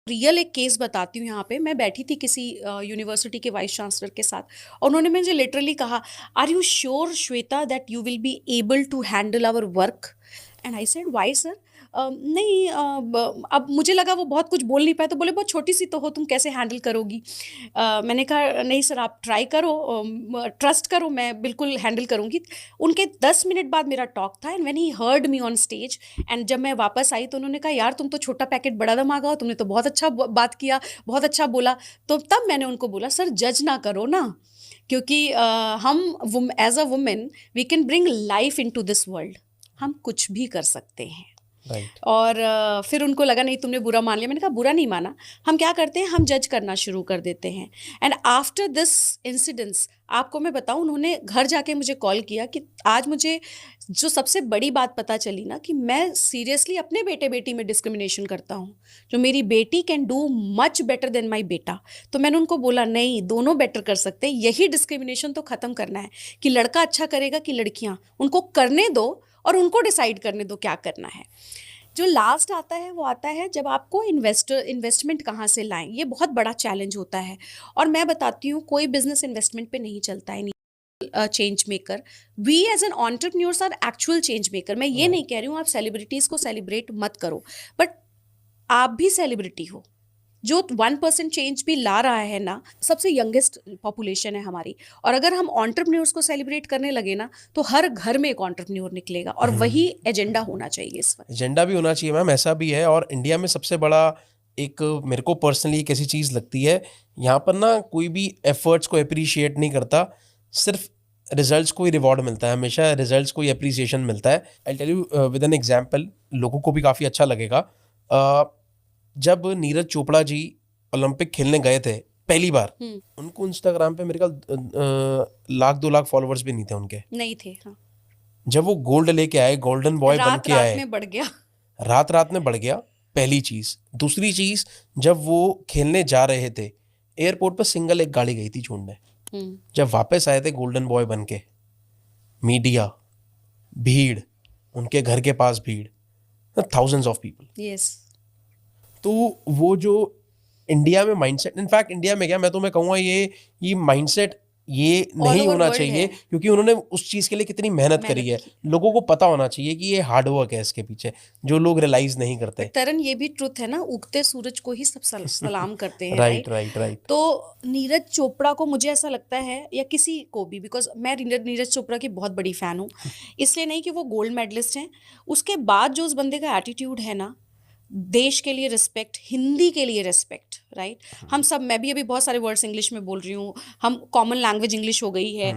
Real एक case बताती हूँ यहाँ पे। मैं बैठी थी किसी यूनिवर्सिटी के वाइस चांसलर के साथ, और उन्होंने मुझे लिटरली कहा, are you sure Shweta that you will be able to handle our work? And I said why sir? नहीं, अब मुझे लगा वो बहुत कुछ बोल नहीं पाए, तो बोले बहुत छोटी सी तो हो, तुम कैसे हैंडल करोगी? मैंने कहा नहीं सर, आप ट्राई करो, ट्रस्ट करो, मैं बिल्कुल हैंडल करूंगी। उनके 10 मिनट बाद मेरा टॉक था, and when he heard me on stage, and जब मैं वापस आई तो उन्होंने कहा, यार तुम तो छोटा पैकेट बड़ा धमाका हो, तुमने तो बहुत अच्छा बात किया, बहुत अच्छा बोला। तो तब मैंने उनको बोला, सर जज ना करो ना, क्योंकि हम as a women we can bring life into this world, हम कुछ भी कर सकते हैं। राइट। और फिर उनको लगा नहीं तुमने बुरा मान लिया। मैंने कहा बुरा नहीं माना, हम क्या करते हैं, हम जज करना शुरू कर देते हैं। एंड आफ्टर दिस इंसिडेंट्स, आपको मैं बताऊं, उन्होंने घर जाके मुझे कॉल किया कि आज मुझे जो सबसे बड़ी बात पता चली ना, कि मैं सीरियसली अपने बेटे बेटी में डिस्क्रिमिनेशन करता हूँ, जो मेरी बेटी can do much better than my बेटा। तो मैंने उनको बोला नहीं, दोनों बेटर कर सकते हैं, यही डिस्क्रिमिनेशन तो ख़त्म करना है, कि लड़का अच्छा करेगा कि लड़कियाँ, उनको करने दो और उनको डिसाइड करने दो क्या करना है। जो लास्ट आता है वो आता है जब आपको इन्वेस्टमेंट कहाँ से लाएं, ये बहुत बड़ा चैलेंज होता है। और मैं बताती हूँ, कोई बिजनेस इन्वेस्टमेंट पे नहीं चलता है। Change maker, we as an entrepreneurs are actual change maker. मैं ये नहीं कह रही हूँ आप सेलिब्रिटीज को सेलिब्रेट मत करो, बट आप भी सेलिब्रिटी हो। जो 1% चेंज भी ला रहा है ना, सबसे यंगेस्ट पॉपुलेशन है हमारी, और अगर हम एंटरप्रेन्योर्स को सेलिब्रेट करने लगे ना, तो हर घर में एक एंटरप्रेन्योर निकलेगा, और वही एजेंडा होना चाहिए इस वक्त। एजेंडा भी होना चाहिए मैम, ऐसा भी है। और इंडिया में सबसे बड़ा एक मेरे को पर्सनली एक ऐसी चीज़ लगती है, यहाँ पर ना कोई भी एफर्ट्स को अप्रिशिएट नहीं करता, सिर्फ रिजल्ट्स को ही रिवॉर्ड मिलता है, हमेशा रिजल्ट्स को ही अप्रिसिएशन मिलता है। I tell you with an example, लोगों को भी काफ़ी अच्छा लगेगा। जब नीरज चोपड़ा जी ओलंपिक खेलने गए थे पहली बार, उनको इंस्टाग्राम पे मेरे ख्याल 1-2 लाख फॉलोअर्स भी नहीं थे उनके। नहीं थे, हाँ। जब वो गोल्ड लेके आए, गोल्डन बॉय बन रात के रात आए, में बढ़ गया। रात रात में बढ़ गया, पहली चीज। दूसरी चीज, जब वो खेलने जा रहे थे, एयरपोर्ट पर सिंगल एक गाड़ी गई थी छोड़ने। जब वापस आए थे गोल्डन बॉय बन के, मीडिया, भीड़, उनके घर के पास भीड़, थाउजेंड्स ऑफ पीपल। यस। तो वो जो इंडिया में माइंडसेट, इनफैक्ट इंडिया में क्या, मैं तो मैं कहूँगा ये माइंडसेट ये ऑल नहीं ओवर होना वर्ल्ड चाहिए, है, क्योंकि उन्होंने उस चीज़ के लिए कितनी मेहनत करी मेहनत है। की। लोगों को पता होना चाहिए कि ये हार्ड वर्क है इसके पीछे, जो लोग रियलाइज नहीं करते। बट तरन, ये भी ट्रुथ है ना, उगते सूरज को ही सब सलाम करते हैं, राइट राइट? Right right. तो नीरज चोपड़ा को मुझे ऐसा लगता है, या किसी को भी, बिकॉज मैं नीरज चोपड़ा की बहुत बड़ी फैन हूँ, इसलिए नहीं कि वो गोल्ड मेडलिस्ट हैं, उसके बाद जो उस बंदे का एटीट्यूड है ना, देश के लिए रिस्पेक्ट, हिंदी के लिए रिस्पेक्ट, राइट? हम सब, मैं भी अभी बहुत सारे वर्ड्स इंग्लिश में बोल रही हूँ, हम कॉमन लैंग्वेज इंग्लिश हो गई है,